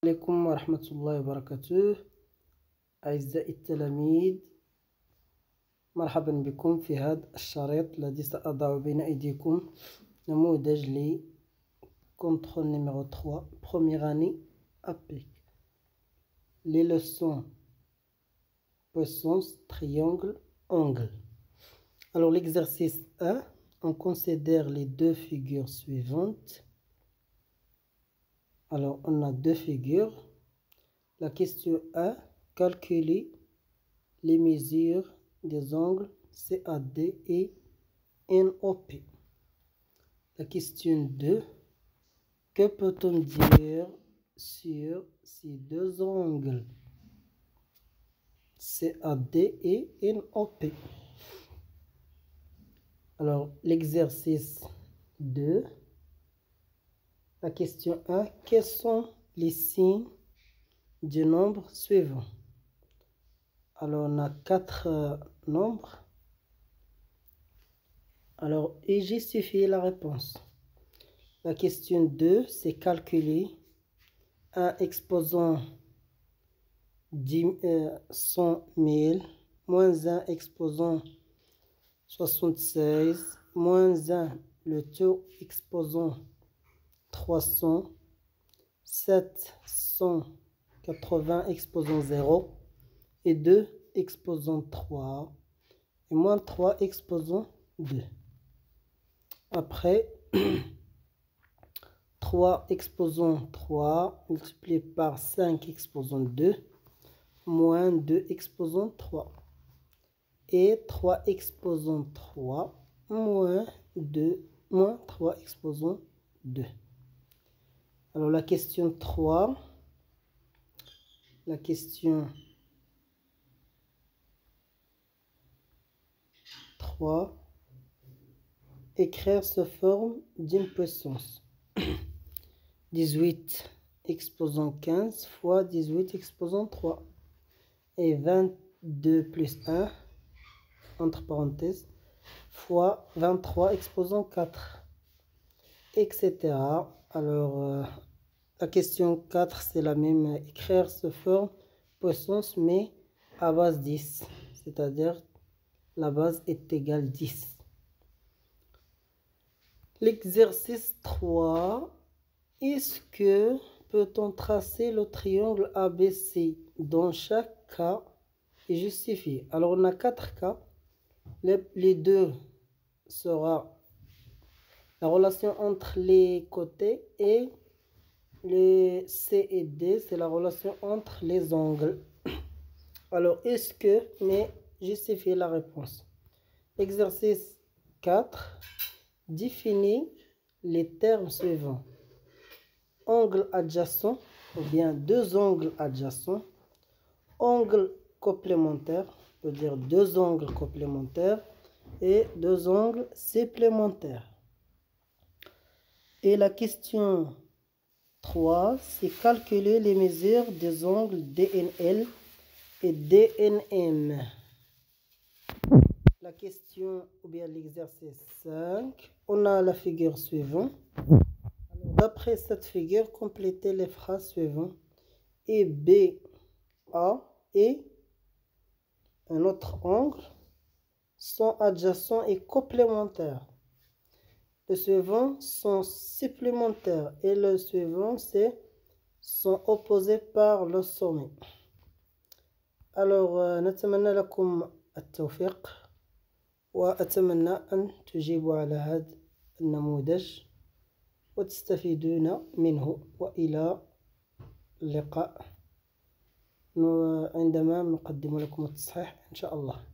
عليكم ورحمة الله وبركاته. أعزائي التلاميذ، مرحبا بكم في هذا الشريط الذي سأضع بين أيديكم نموذج ل contrôle numéro 3 première année APEC. Les leçons puissance, triangle, angle. Alors l'exercice 1, on considère les deux figures suivantes. Alors on a deux figures. La question 1, calculer les mesures des angles CAD et NOP. La question 2, que peut-on dire sur ces deux angles CAD et NOP? Alors l'exercice 2, la question 1, quels sont les signes du nombre suivant? Alors on a 4 nombres. Alors et justifier la réponse. La question 2, c'est calculer un exposant 100 000 moins un exposant 76 moins 1 le taux exposant 300 780 exposant 0 et 2 exposant 3 et moins 3 exposant 2. Après 3 exposant 3 multiplié par 5 exposant 2 moins 2 exposant 3 et 3 exposant 3 moins 3 exposant 2. Alors la question 3, la question 3, écrire sous forme d'une puissance. 18 exposant 15 fois 18 exposant 3 et 22 plus 1 entre parenthèses fois 23 exposant 4, etc. Alors la question 4, c'est la même, écrire sous forme puissance mais à base 10, c'est-à-dire la base est égale 10. L'exercice 3, est-ce que peut-on tracer le triangle ABC dans chaque cas et justifier? Alors on a 4 cas. Les deux sera la relation entre les côtés et les C et D, c'est la relation entre les angles. Alors est-ce que, mais justifier la réponse. Exercice 4, définir les termes suivants. Angle adjacent ou bien deux angles adjacents, angle complémentaire, on peut dire deux angles complémentaires et deux angles supplémentaires. Et la question 3, c'est calculer les mesures des angles DNL et DNM. La question ou bien l'exercice 5, on a la figure suivante. D'après cette figure, complétez les phrases suivantes. Et BA et un autre angle sont adjacents et complémentaires. Le suivant sont supplémentaires et le suivant c'est sont opposés par le sommet. Alors نتمنى لكم التوفيق وأتمنى أن تجيبوا على هذا النموذج وتستفيدون منه، وإلى اللقاء عندما نقدم لكم التصحيح إن شاء الله.